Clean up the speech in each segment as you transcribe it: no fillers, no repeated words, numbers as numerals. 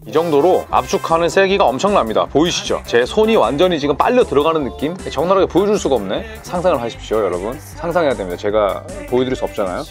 이 정도로 압축하는 세기가 엄청납니다. 보이시죠? 제 손이 완전히 지금 빨려 들어가는 느낌? 적나라하게 보여줄 수가 없네? 상상을 하십시오, 여러분. 상상해야 됩니다. 제가 보여드릴 수 없잖아요.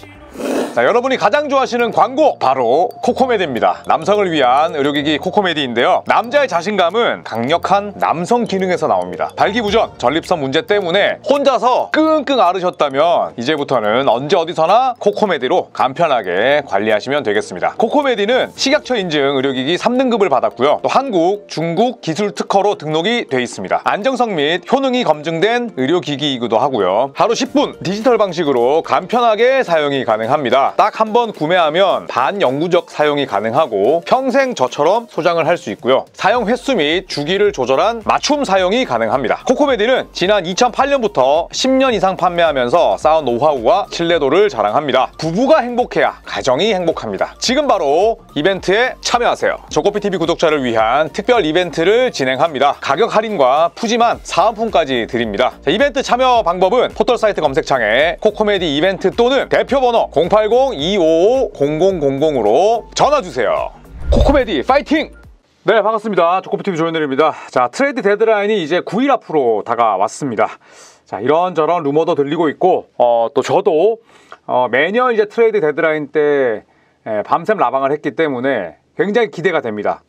자, 여러분이 가장 좋아하시는 광고 바로 코코메디입니다. 남성을 위한 의료기기 코코메디인데요. 남자의 자신감은 강력한 남성 기능에서 나옵니다. 발기부전, 전립선 문제 때문에 혼자서 끙끙 앓으셨다면 이제부터는 언제 어디서나 코코메디로 간편하게 관리하시면 되겠습니다. 코코메디는 식약처 인증 의료기기 3등급을 받았고요. 또 한국, 중국 기술 특허로 등록이 돼 있습니다. 안정성 및 효능이 검증된 의료기기이기도 하고요. 하루 10분 디지털 방식으로 간편하게 사용이 가능합니다. 딱 한 번 구매하면 반영구적 사용이 가능하고 평생 저처럼 소장을 할 수 있고요. 사용 횟수 및 주기를 조절한 맞춤 사용이 가능합니다. 코코메디는 지난 2008년부터 10년 이상 판매하면서 쌓은 노하우와 신뢰도를 자랑합니다. 부부가 행복해야 가정이 행복합니다. 지금 바로 이벤트에 참여하세요. 조코피TV 구독자를 위한 특별 이벤트를 진행합니다. 가격 할인과 푸짐한 사은품까지 드립니다. 자, 이벤트 참여 방법은 포털 사이트 검색창에 코코메디 이벤트 또는 대표번호 080-255-0000으로 전화주세요. 코코메디 파이팅! 네, 반갑습니다. 조코피TV 조현일입니다. 자, 트레이드 데드라인이 이제 9일 앞으로 다가왔습니다. 자, 이런저런 루머도 들리고 있고 또 저도 매년 이제 트레이드 데드라인 때 밤샘 라방을 했기 때문에 굉장히 기대가 됩니다.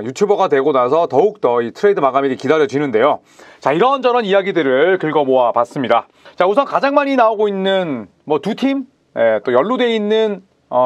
유튜버가 되고 나서 더욱더 이 트레이드 마감일이 기다려지는데요. 자, 이런저런 이야기들을 긁어 모아 봤습니다. 자, 우선 가장 많이 나오고 있는 뭐 두 팀, 또 연루되어 있는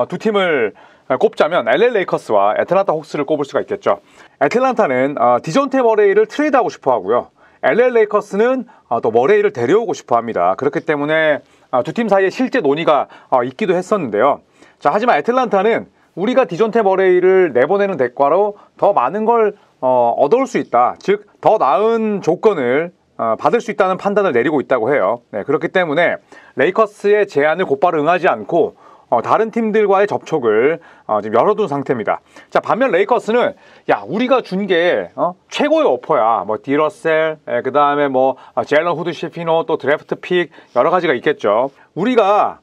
두 팀을 꼽자면 LA 레이커스와 애틀랜타 혹스를 꼽을 수가 있겠죠. 애틀랜타는 디존테 머레이를 트레이드하고 싶어 하고요. LA 레이커스는 또 머레이를 데려오고 싶어 합니다. 그렇기 때문에 두 팀 사이에 실제 논의가 있기도 했었는데요. 자, 하지만 애틀랜타는 우리가 디존테 머레이를 내보내는 대가로 더 많은 걸 얻어올 수 있다. 즉, 더 나은 조건을 받을 수 있다는 판단을 내리고 있다고 해요. 네, 그렇기 때문에 레이커스의 제안을 곧바로 응하지 않고 다른 팀들과의 접촉을 지금 열어둔 상태입니다. 자, 반면 레이커스는 야, 우리가 준 게 최고의 오퍼야. 뭐 디러셀, 그 다음에 뭐 제일런 후드 시피노, 또 드래프트 픽 여러 가지가 있겠죠. 우리가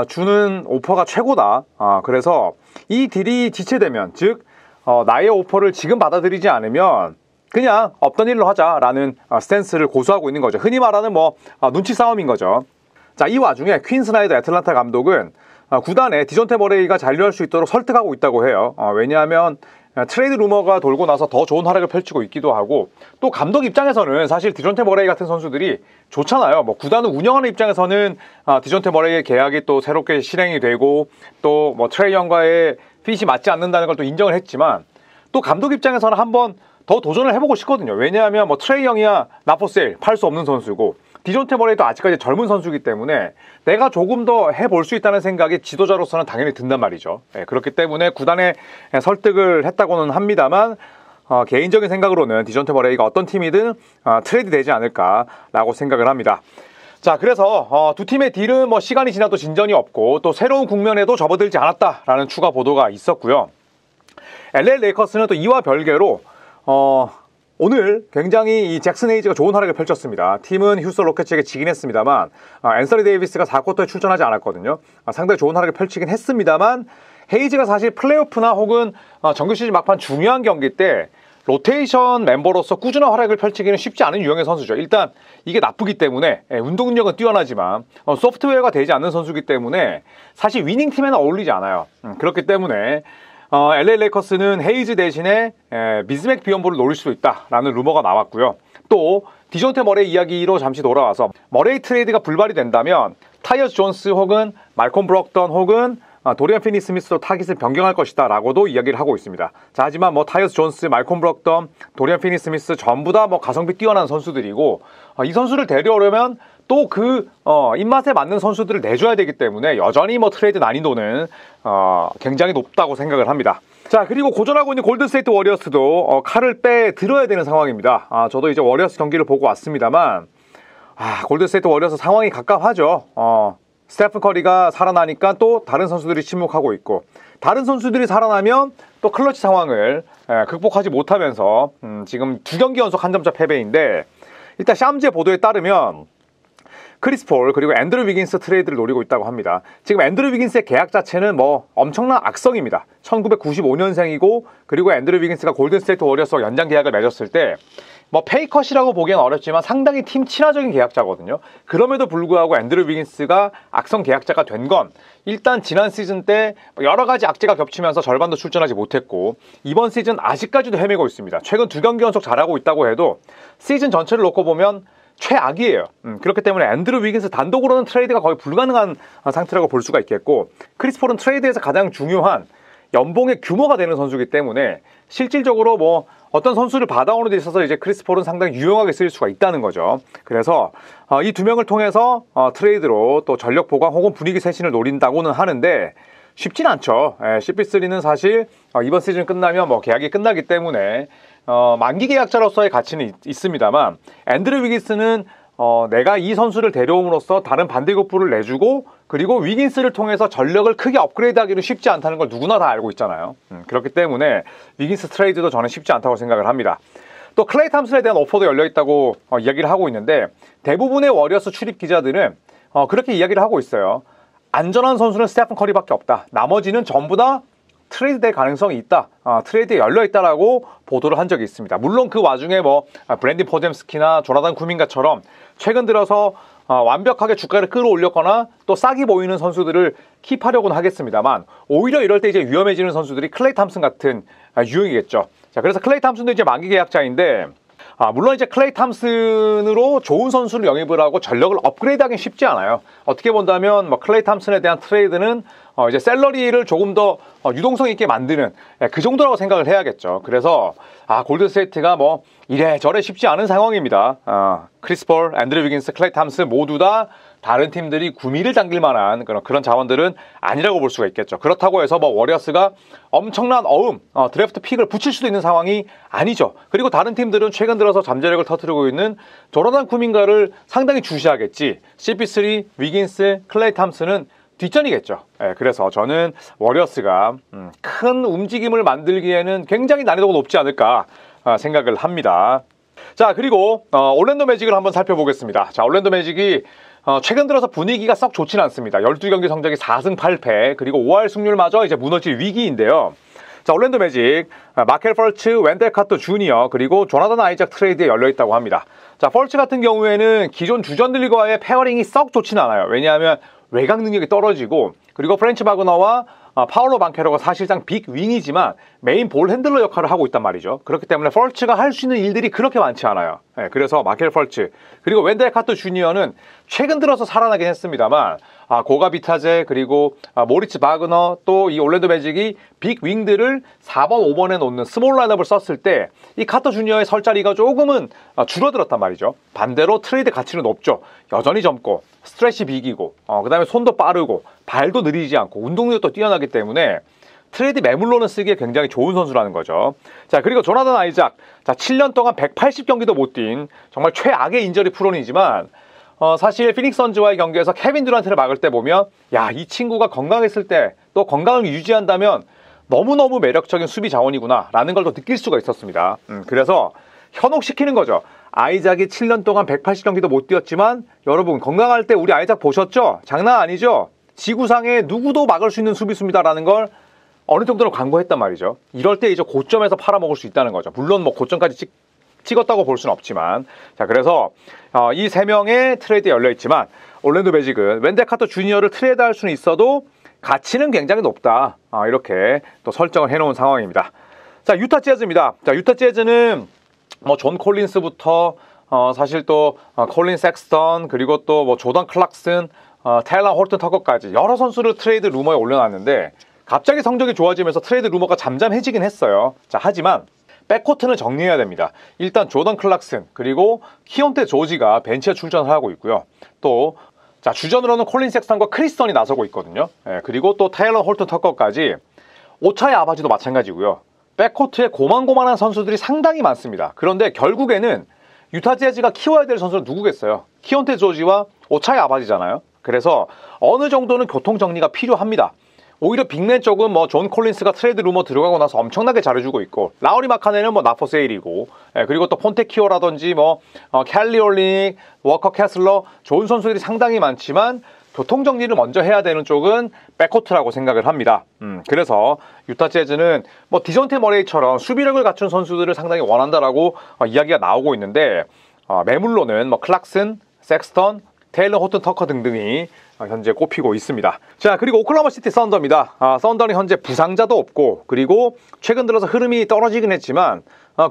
주는 오퍼가 최고다. 그래서 이 딜이 지체되면, 즉 나의 오퍼를 지금 받아들이지 않으면 그냥 없던 일로 하자라는 스탠스를 고수하고 있는 거죠. 흔히 말하는 뭐 눈치 싸움인 거죠. 자, 이 와중에 퀸 스나이더 애틀랜타 감독은 구단에 디존테 머레이가 잔류할 수 있도록 설득하고 있다고 해요. 왜냐하면 트레이드 루머가 돌고 나서 더 좋은 활약을 펼치고 있기도 하고, 또 감독 입장에서는 사실 디존테 머레이 같은 선수들이 좋잖아요. 뭐 구단을 운영하는 입장에서는 디존테 머레이의 계약이 또 새롭게 실행이 되고, 또 뭐 트레이 형과의 핏이 맞지 않는다는 걸 또 인정을 했지만, 또 감독 입장에서는 한번 더 도전을 해보고 싶거든요. 왜냐하면 뭐 트레이 형이야 나포세일 팔 수 없는 선수고, 디존테 머레이도 아직까지 젊은 선수이기 때문에 내가 조금 더 해볼 수 있다는 생각이 지도자로서는 당연히 든단 말이죠. 그렇기 때문에 구단에 설득을 했다고는 합니다만, 개인적인 생각으로는 디존테 머레이가 어떤 팀이든 트레이드 되지 않을까라고 생각을 합니다. 자, 그래서 두 팀의 딜은 뭐 시간이 지나도 진전이 없고, 또 새로운 국면에도 접어들지 않았다라는 추가 보도가 있었고요. LA 레이커스는 또 이와 별개로 오늘 굉장히 이 잭슨 헤이즈가 좋은 활약을 펼쳤습니다. 팀은 휴스턴 로켓츠에게 지긴 했습니다만, 앤서니 데이비스가 4쿼터에 출전하지 않았거든요. 상당히 좋은 활약을 펼치긴 했습니다만, 헤이즈가 사실 플레이오프나 혹은 정규 시즌 막판 중요한 경기 때 로테이션 멤버로서 꾸준한 활약을 펼치기는 쉽지 않은 유형의 선수죠. 일단 이게 나쁘기 때문에, 운동 능력은 뛰어나지만 소프트웨어가 되지 않는 선수이기 때문에 사실 위닝팀에는 어울리지 않아요. 그렇기 때문에 LA 레이커스는 헤이즈 대신에 비스맥 비욘보를 노릴 수도 있다라는 루머가 나왔고요. 또 디존테 머레이 이야기로 잠시 돌아와서 머레이 트레이드가 불발이 된다면 타이어스 존스 혹은 말콤 브록던 혹은 도리안 피니 스미스로 타깃을 변경할 것이다 라고도 이야기를 하고 있습니다. 자, 하지만 뭐 타이어스 존스, 말콤 브록던, 도리안 피니 스미스 전부 다 뭐 가성비 뛰어난 선수들이고, 이 선수를 데려오려면 또 그 입맛에 맞는 선수들을 내줘야 되기 때문에 여전히 뭐 트레이드 난이도는 굉장히 높다고 생각을 합니다. 자, 그리고 고전하고 있는 골든스테이트 워리어스도 칼을 빼들어야 되는 상황입니다. 저도 이제 워리어스 경기를 보고 왔습니다만, 골든스테이트 워리어스 상황이 갑갑하죠. 스테픈 커리가 살아나니까 또 다른 선수들이 침묵하고 있고, 다른 선수들이 살아나면 또 클러치 상황을 극복하지 못하면서 지금 2경기 연속 한 점차 패배인데, 일단 샴제 보도에 따르면 크리스 폴 그리고 앤드루 위긴스 트레이드를 노리고 있다고 합니다. 지금 앤드루 위긴스의 계약 자체는 뭐 엄청난 악성입니다. 1995년생이고 그리고 앤드루 위긴스가 골든스테이트 워리어스와 연장 계약을 맺었을 때 뭐 페이컷이라고 보기엔 어렵지만 상당히 팀 친화적인 계약자거든요. 그럼에도 불구하고 앤드루 위긴스가 악성 계약자가 된 건 일단 지난 시즌 때 여러 가지 악재가 겹치면서 절반도 출전하지 못했고 이번 시즌 아직까지도 헤매고 있습니다. 최근 2경기 연속 잘하고 있다고 해도 시즌 전체를 놓고 보면 최악이에요. 그렇기 때문에 앤드루 위긴스 단독으로는 트레이드가 거의 불가능한 상태라고 볼 수가 있겠고 크리스 폴은 트레이드에서 가장 중요한 연봉의 규모가 되는 선수이기 때문에 실질적으로 뭐 어떤 선수를 받아오는 데 있어서 이제 크리스 폴은 상당히 유용하게 쓰일 수가 있다는 거죠. 그래서 이 두 명을 통해서 트레이드로 또 전력 보강 혹은 분위기 쇄신을 노린다고는 하는데 쉽진 않죠. CP3는 사실 이번 시즌 끝나면 뭐 계약이 끝나기 때문에 만기 계약자로서의 가치는 있습니다만 앤드루 위긴스는 내가 이 선수를 데려옴으로써 다른 반대급부를 내주고 그리고 위긴스를 통해서 전력을 크게 업그레이드하기는 쉽지 않다는 걸 누구나 다 알고 있잖아요. 그렇기 때문에 위긴스 트레이드도 저는 쉽지 않다고 생각을 합니다. 또 클레이 탐슨에 대한 오퍼도 열려있다고 이야기를 하고 있는데 대부분의 워리어스 출입 기자들은 그렇게 이야기를 하고 있어요. 안전한 선수는 스테픈 커리밖에 없다. 나머지는 전부 다 트레이드 될 가능성이 있다. 트레이드에 열려있다라고 보도를 한 적이 있습니다. 물론 그 와중에 뭐 브랜디 포젬스키나 조나단 쿠민가처럼 최근 들어서 완벽하게 주가를 끌어올렸거나 또 싹이 보이는 선수들을 킵하려고는 하겠습니다만 오히려 이럴 때 이제 위험해지는 선수들이 클레이 탐슨 같은 유형이겠죠. 자, 그래서 클레이 탐슨도 이제 만기 계약자인데 물론 이제 클레이 탐슨으로 좋은 선수를 영입을 하고 전력을 업그레이드하기는 쉽지 않아요. 어떻게 본다면 뭐 클레이 탐슨에 대한 트레이드는 이제 샐러리를 조금 더 유동성 있게 만드는 그 정도라고 생각을 해야겠죠. 그래서 골든스테이트가 뭐 이래저래 쉽지 않은 상황입니다. 크리스 폴, 앤드루 위긴스, 클레이 탐슨 모두 다 다른 팀들이 구미를 당길 만한 그런 자원들은 아니라고 볼 수가 있겠죠. 그렇다고 해서 뭐 워리어스가 엄청난 드래프트 픽을 붙일 수도 있는 상황이 아니죠. 그리고 다른 팀들은 최근 들어서 잠재력을 터뜨리고 있는 조나단 쿠민가를 상당히 주시하겠지. CP3, 위긴스, 클레이 탐슨은 뒷전이겠죠. 그래서 저는 워리어스가 큰 움직임을 만들기에는 굉장히 난이도가 높지 않을까 생각을 합니다. 자, 그리고 올랜도 매직을 한번 살펴보겠습니다. 자, 올랜도 매직이 최근 들어서 분위기가 썩 좋진 않습니다. 12경기 성적이 4승 8패 그리고 5할 승률마저 이제 무너질 위기인데요. 자, 올랜도 매직 마켈 펄츠, 웬델 카터 주니어 그리고 조나단 아이작 트레이드에 열려있다고 합니다. 자, 펄츠 같은 경우에는 기존 주전들과의 페어링이 썩 좋진 않아요. 왜냐하면 외곽 능력이 떨어지고 그리고 프렌치 바그너와 파울로 방케로가 사실상 빅 윙이지만 메인 볼 핸들러 역할을 하고 있단 말이죠. 그렇기 때문에 펄츠가 할 수 있는 일들이 그렇게 많지 않아요. 그래서 마켈 펄츠 그리고 웬델 카터 주니어는 최근 들어서 살아나긴 했습니다만 고가 비타제 그리고 모리츠 바그너 또 이 올랜도 매직이 빅 윙들을 4번 5번에 놓는 스몰 라인업을 썼을 때 이 카터 주니어의 설 자리가 조금은 줄어들었단 말이죠. 반대로 트레이드 가치는 높죠. 여전히 젊고 스트레치 빅이고 그 다음에 손도 빠르고 발도 느리지 않고 운동력도 뛰어나기 때문에 트레이드 매물로는 쓰기에 굉장히 좋은 선수라는 거죠. 자, 그리고 조나단 아이작. 자, 7년 동안 180경기도 못 뛴 정말 최악의 인저리 프론이지만 사실 피닉스 선즈와의 경기에서 케빈 듀란트를 막을 때 보면 야, 이 친구가 건강했을 때 또 건강을 유지한다면 너무너무 매력적인 수비 자원이구나 라는 걸 더 느낄 수가 있었습니다. 그래서 현혹시키는 거죠. 아이작이 7년 동안 180경기도 못 뛰었지만 여러분 건강할 때 우리 아이작 보셨죠? 장난 아니죠? 지구상에 누구도 막을 수 있는 수비수입니다라는 걸 어느 정도로 광고했단 말이죠. 이럴 때 이제 고점에서 팔아먹을 수 있다는 거죠. 물론 뭐 고점까지 찍었다고 볼 수는 없지만 자, 그래서 이 세 명의 트레이드에 열려있지만 올랜도 매직은 웬델 카터 주니어를 트레이드할 수는 있어도 가치는 굉장히 높다. 이렇게 또 설정을 해놓은 상황입니다. 자, 유타 재즈입니다. 자, 유타 재즈는 뭐 존 콜린스부터 사실 또 콜린 섹스턴 그리고 또 뭐 조던 클락슨 테일러 홀튼 터커까지 여러 선수를 트레이드 루머에 올려놨는데 갑자기 성적이 좋아지면서 트레이드 루머가 잠잠해지긴 했어요. 자, 하지만 백코트는 정리해야 됩니다. 일단 조던 클락슨 그리고 키온테 조지가 벤치에 출전을 하고 있고요. 또 자, 주전으로는 콜린 섹스턴과 크리스턴이 나서고 있거든요. 그리고 또 테일러 홀튼 터커까지 오차의 아바지도 마찬가지고요. 백코트에 고만고만한 선수들이 상당히 많습니다. 그런데 결국에는 유타 재즈가 키워야 될 선수는 누구겠어요? 키온테 조지와 오차의 아바지잖아요. 그래서 어느 정도는 교통정리가 필요합니다. 오히려 빅맨 쪽은 뭐 존 콜린스가 트레이드 루머 들어가고 나서 엄청나게 잘해주고 있고, 라우리 마카네는 뭐 나포 세일이고, 그리고 또 폰테키오라든지 뭐 캘리 올리닉, 워커 캐슬러 좋은 선수들이 상당히 많지만 교통 정리를 먼저 해야 되는 쪽은 백코트라고 생각을 합니다. 그래서 유타 재즈는 뭐 디존테 머레이처럼 수비력을 갖춘 선수들을 상당히 원한다라고 이야기가 나오고 있는데, 매물로는 뭐 클락슨, 섹스턴, 테일러 호튼 터커 등등이 현재 꼽히고 있습니다. 자, 그리고 오클라호마 시티 썬더입니다. 썬더는 현재 부상자도 없고, 그리고 최근 들어서 흐름이 떨어지긴 했지만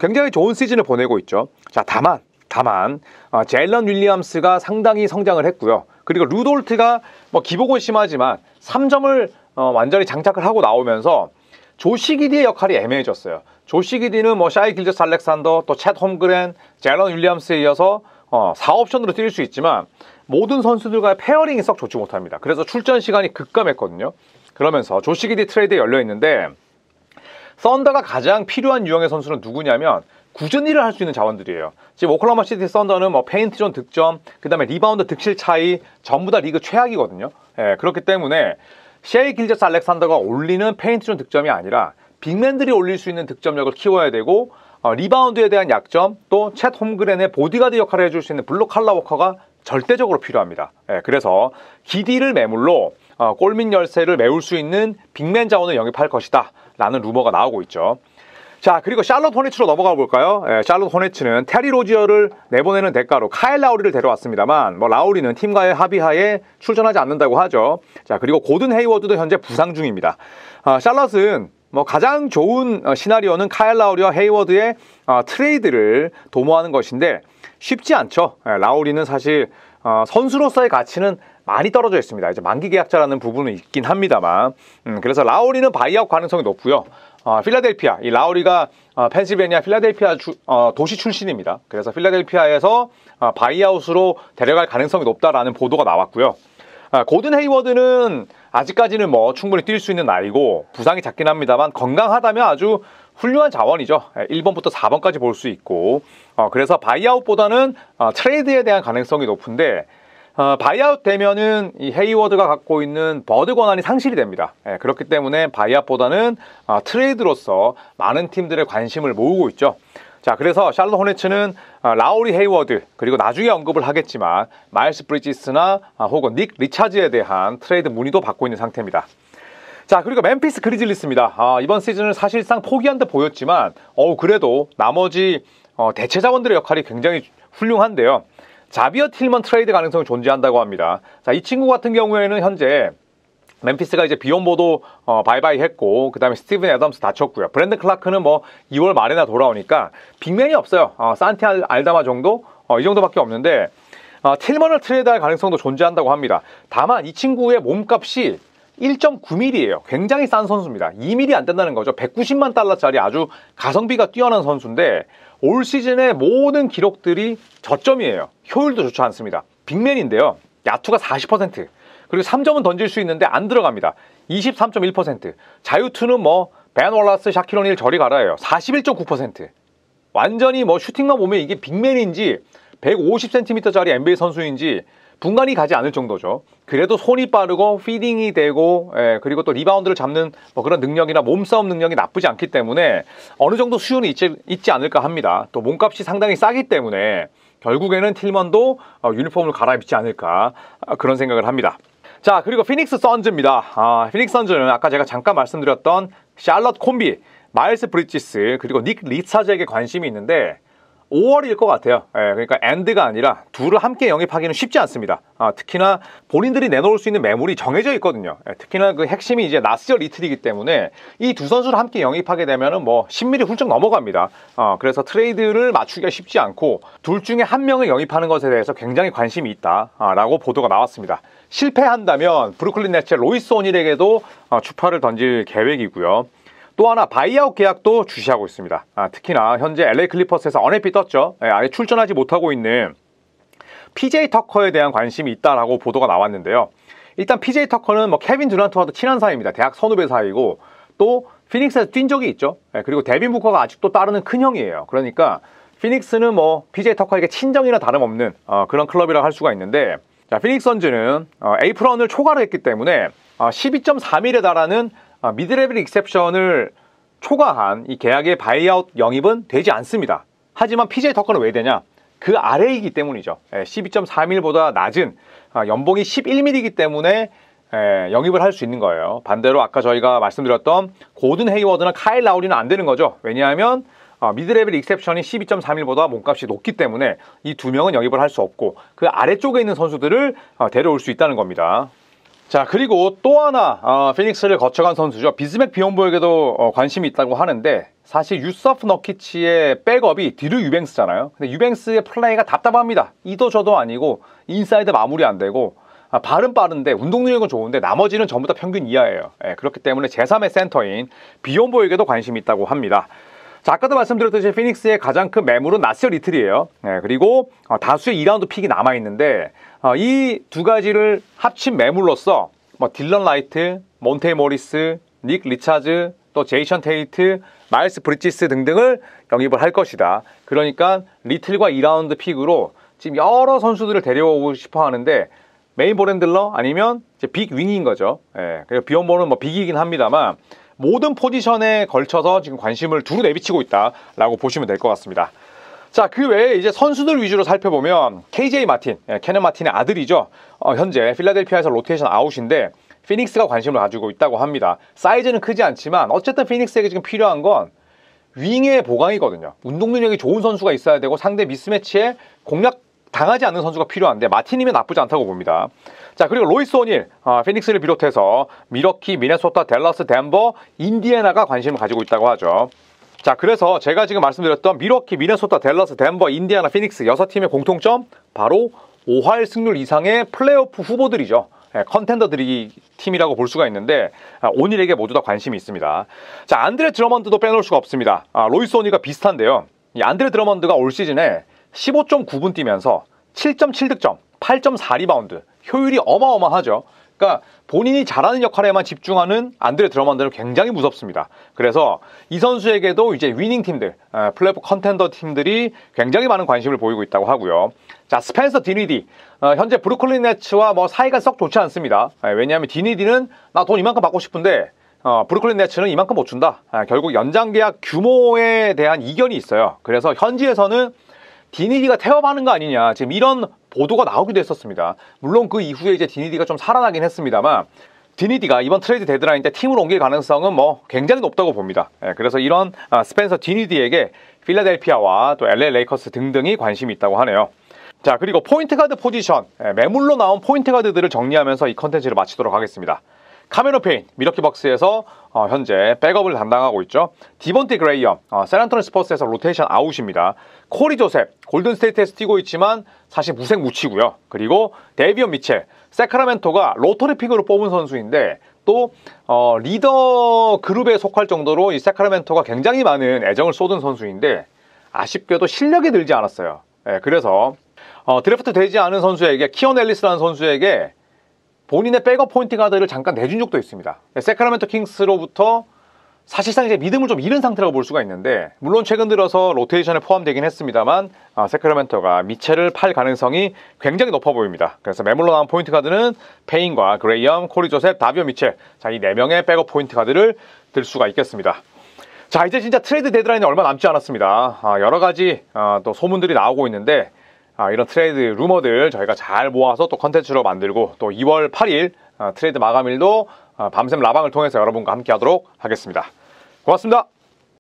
굉장히 좋은 시즌을 보내고 있죠. 자, 다만 제일런 윌리엄스가 상당히 성장을 했고요. 그리고 루돌트가 뭐 기복은 심하지만 3점을 완전히 장착을 하고 나오면서 조시 기디의 역할이 애매해졌어요. 조시 기디는 뭐 샤이 길저스 알렉산더, 또 챗 홈그랜, 제일런 윌리엄스에 이어서 4옵션으로 뛸 수 있지만 모든 선수들과의 페어링이 썩 좋지 못합니다. 그래서 출전 시간이 급감했거든요. 그러면서 조시 기디 트레이드에 열려있는데, 썬더가 가장 필요한 유형의 선수는 누구냐면 꾸준히를 할 수 있는 자원들이에요. 지금 오클라호마 시티 썬더는 뭐 페인트존 득점, 그 다음에 리바운드 득실 차이 전부 다 리그 최악이거든요. 그렇기 때문에 셰이 길저스 알렉산더가 올리는 페인트존 득점이 아니라 빅맨들이 올릴 수 있는 득점력을 키워야 되고, 리바운드에 대한 약점, 또 챗 홈그랜의 보디가드 역할을 해줄 수 있는 블록 칼라 워커가 절대적으로 필요합니다. 그래서 기디를 매물로 골밑 열쇠를 메울 수 있는 빅맨 자원을 영입할 것이다 라는 루머가 나오고 있죠. 자, 그리고 샬럿 호네츠로 넘어가 볼까요? 샬럿 호네츠는 테리 로지어를 내보내는 대가로 카일 라우리를 데려왔습니다만, 뭐 라우리는 팀과의 합의하에 출전하지 않는다고 하죠. 자, 그리고 고든 헤이워드도 현재 부상 중입니다. 샬럿은 뭐 가장 좋은 시나리오는 카일 라우리와 헤이워드의 트레이드를 도모하는 것인데 쉽지 않죠. 라우리는 사실 선수로서의 가치는 많이 떨어져 있습니다. 이제 만기 계약자라는 부분은 있긴 합니다만, 그래서 라우리는 바이아웃 가능성이 높고요. 필라델피아, 이 라우리가 펜실베니아 필라델피아 도시 출신입니다. 그래서 필라델피아에서 바이아웃으로 데려갈 가능성이 높다라는 보도가 나왔고요. 고든 헤이워드는 아직까지는 뭐 충분히 뛸 수 있는 나이고 부상이 작긴 합니다만 건강하다면 아주 훌륭한 자원이죠. 1번부터 4번까지 볼 수 있고, 그래서 바이아웃보다는 트레이드에 대한 가능성이 높은데, 바이아웃 되면은 이 헤이워드가 갖고 있는 버드 권한이 상실이 됩니다. 그렇기 때문에 바이아웃보다는 트레이드로서 많은 팀들의 관심을 모으고 있죠. 자, 그래서 샬럿 호네츠는 라우리 헤이워드, 그리고 나중에 언급을 하겠지만 마일스 브리지스나 혹은 닉 리차즈에 대한 트레이드 문의도 받고 있는 상태입니다. 자, 그리고 멤피스 그리즐리스입니다. 이번 시즌은 사실상 포기한 듯 보였지만 그래도 나머지 대체 자원들의 역할이 굉장히 훌륭한데요. 자비어 틸먼 트레이드 가능성이 존재한다고 합니다. 자, 이 친구 같은 경우에는 현재 멤피스가 이제 비욘보도 바이바이 했고, 그 다음에 스티븐 애덤스 다쳤고요. 브랜든 클라크는 뭐 2월 말에나 돌아오니까 빅맨이 없어요. 산티 알다마 정도? 이 정도밖에 없는데, 틸먼을 트레이드할 가능성도 존재한다고 합니다. 다만 이 친구의 몸값이 1.9mm예요. 굉장히 싼 선수입니다. 2mm 안 된다는 거죠. 190만 달러짜리 아주 가성비가 뛰어난 선수인데 올 시즌의 모든 기록들이 저점이에요. 효율도 좋지 않습니다. 빅맨인데요. 야투가 40%, 그리고 3점은 던질 수 있는데 안 들어갑니다. 23.1%. 자유투는 뭐 벤 월라스, 샤킬 오닐 저리 가라예요. 41.9%. 완전히 뭐 슈팅만 보면 이게 빅맨인지 150cm짜리 NBA 선수인지 분간이 가지 않을 정도죠. 그래도 손이 빠르고 피딩이 되고, 그리고 또 리바운드를 잡는 뭐 그런 능력이나 몸싸움 능력이 나쁘지 않기 때문에 어느 정도 수준이 있지 않을까 합니다. 또 몸값이 상당히 싸기 때문에 결국에는 틸먼도 유니폼을 갈아입지 않을까, 그런 생각을 합니다. 자, 그리고 피닉스 선즈입니다. 피닉스 선즈는 아까 제가 잠깐 말씀드렸던 샬럿 콤비, 마일스 브리지스, 그리고 닉 리차즈에게 관심이 있는데 5월일 것 같아요. 그러니까 엔드가 아니라 둘을 함께 영입하기는 쉽지 않습니다. 특히나 본인들이 내놓을 수 있는 매물이 정해져 있거든요. 특히나 그 핵심이 이제 나스저 리틀이기 때문에 이 두 선수를 함께 영입하게 되면은 뭐 10mm 훌쩍 넘어갑니다. 그래서 트레이드를 맞추기가 쉽지 않고 둘 중에 한 명을 영입하는 것에 대해서 굉장히 관심이 있다라고 보도가 나왔습니다. 실패한다면 브루클린 네츠의 로이스 오닐에게도 추파를 던질 계획이고요. 또 하나 바이아웃 계약도 주시하고 있습니다. 특히나 현재 LA 클리퍼스에서 언해피 떴죠. 아예 출전하지 못하고 있는 PJ 터커에 대한 관심이 있다라고 보도가 나왔는데요. 일단 PJ 터커는 뭐 케빈 듀란트와도 친한 사이입니다. 대학 선후배 사이고 또 피닉스에서 뛴 적이 있죠. 그리고 데빈 부커가 아직도 따르는 큰형이에요. 그러니까 피닉스는 뭐 PJ 터커에게 친정이나 다름없는 그런 클럽이라고 할 수가 있는데, 자, 피닉스 선즈는 에이프런을 초과를 했기 때문에 12.3일에 달하는 미드레벨 익셉션을 초과한 이 계약의 바이아웃 영입은 되지 않습니다. 하지만 PJ 터커는 왜 되냐? 그 아래이기 때문이죠. 12.3일보다 낮은 연봉이 11mm이기 때문에 영입을 할 수 있는 거예요. 반대로 아까 저희가 말씀드렸던 고든 헤이워드나 카일 라우리는 안 되는 거죠. 왜냐하면 미드레벨 익셉션이 12.3일보다 몸값이 높기 때문에 이 두 명은 영입을 할 수 없고 그 아래쪽에 있는 선수들을 데려올 수 있다는 겁니다. 자, 그리고 또 하나 피닉스를 거쳐간 선수죠. 비스맥 비욘보에게도 관심이 있다고 하는데 사실 유서프 너키치의 백업이 디르 유뱅스잖아요. 근데 유뱅스의 플레이가 답답합니다. 이도 저도 아니고 인사이드 마무리 안 되고 발은 빠른데 운동 능력은 좋은데 나머지는 전부 다 평균 이하예요. 그렇기 때문에 제3의 센터인 비욘보에게도 관심이 있다고 합니다. 자, 아까도 말씀드렸듯이 피닉스의 가장 큰 매물은 나시어 리틀이에요. 그리고 다수의 2라운드 픽이 남아있는데 이 두 가지를 합친 매물로서 딜런 라이트, 몬테 모리스, 닉 리차즈, 또 제이션 테이트, 마일스 브리지스 등등을 영입을 할 것이다. 그러니까 리틀과 2라운드 픽으로 지금 여러 선수들을 데려오고 싶어 하는데 메인 볼핸들러 아니면 이제 빅 윙인 거죠. 그리고 비욘보는 빅이긴 합니다만 모든 포지션에 걸쳐서 지금 관심을 두루 내비치고 있다라고 보시면 될 것 같습니다. 자, 그 외에 이제 선수들 위주로 살펴보면 KJ 마틴, 케넨 마틴의 아들이죠. 현재 필라델피아에서 로테이션 아웃인데 피닉스가 관심을 가지고 있다고 합니다. 사이즈는 크지 않지만 어쨌든 피닉스에게 지금 필요한 건 윙의 보강이거든요. 운동 능력이 좋은 선수가 있어야 되고 상대 미스매치에 공략 당하지 않는 선수가 필요한데 마틴이면 나쁘지 않다고 봅니다. 자, 그리고 로이스 오닐, 피닉스를 비롯해서 미러키, 미네소타, 댈러스, 덴버, 인디애나가 관심을 가지고 있다고 하죠. 자, 그래서 제가 지금 말씀드렸던 미러키, 미네소타, 댈러스, 덴버, 인디애나, 피닉스 6팀의 공통점 바로 5할 승률 이상의 플레이오프 후보들이죠. 컨텐더들이 팀이라고 볼 수가 있는데 오닐에게 모두 다 관심이 있습니다. 자, 안드레 드러먼드도 빼놓을 수가 없습니다. 로이스 오닐과 비슷한데요. 이 안드레 드러먼드가 올 시즌에 15.9분 뛰면서 7.7득점, 8.4 리바운드, 효율이 어마어마하죠. 그러니까 본인이 잘하는 역할에만 집중하는 안드레 드러먼드는 굉장히 무섭습니다. 그래서 이 선수에게도 이제 위닝 팀들, 플레이오프 컨텐더 팀들이 굉장히 많은 관심을 보이고 있다고 하고요. 자, 스펜서 디니디, 현재 브루클린 네츠와 사이가 썩 좋지 않습니다. 왜냐하면 디니디는 나 돈 이만큼 받고 싶은데 브루클린 네츠는 이만큼 못 준다. 결국 연장 계약 규모에 대한 이견이 있어요. 그래서 현지에서는 디니디가 태업하는 거 아니냐, 지금 이런 보도가 나오기도 했었습니다. 물론 그 이후에 이제 디니디가 좀 살아나긴 했습니다만 디니디가 이번 트레이드 데드라인 때 팀으로 옮길 가능성은 굉장히 높다고 봅니다. 그래서 이런 스펜서 디니디에게 필라델피아와 또 LA 레이커스 등등이 관심이 있다고 하네요. 자, 그리고 포인트 가드 포지션, 매물로 나온 포인트 가드들을 정리하면서 이 컨텐츠를 마치도록 하겠습니다. 카메론 페인, 미러키 벅스에서 현재 백업을 담당하고 있죠. 디본테 그레이엄, 샌안토니 스퍼스에서 로테이션 아웃입니다. 코리 조셉, 골든스테이트에서 뛰고 있지만 사실 무색무취고요. 그리고 데이비언 미첼, 세크라멘토가 로터리 픽으로 뽑은 선수인데 또 리더 그룹에 속할 정도로 이 세크라멘토가 굉장히 많은 애정을 쏟은 선수인데 아쉽게도 실력이 늘지 않았어요. 그래서 드래프트 되지 않은 선수에게, 키온 앨리스라는 선수에게 본인의 백업 포인트 가드를 잠깐 내준 적도 있습니다. 세크라멘토 킹스로부터 사실상 이제 믿음을 좀 잃은 상태라고 볼 수가 있는데, 물론 최근 들어서 로테이션에 포함되긴 했습니다만 세크라멘토가 미첼을 팔 가능성이 굉장히 높아 보입니다. 그래서 매물로 나온 포인트 가드는 페인과 그레이엄, 코리 조셉, 다비오 미첼, 자, 이 4명의 백업 포인트 가드를 들 수가 있겠습니다. 자, 이제 진짜 트레이드 데드라인이 얼마 남지 않았습니다. 여러 가지 또 소문들이 나오고 있는데 이런 트레이드 루머들 저희가 잘 모아서 또 컨텐츠로 만들고, 또 2월 8일 트레이드 마감일도 밤샘 라방을 통해서 여러분과 함께 하도록 하겠습니다. 고맙습니다.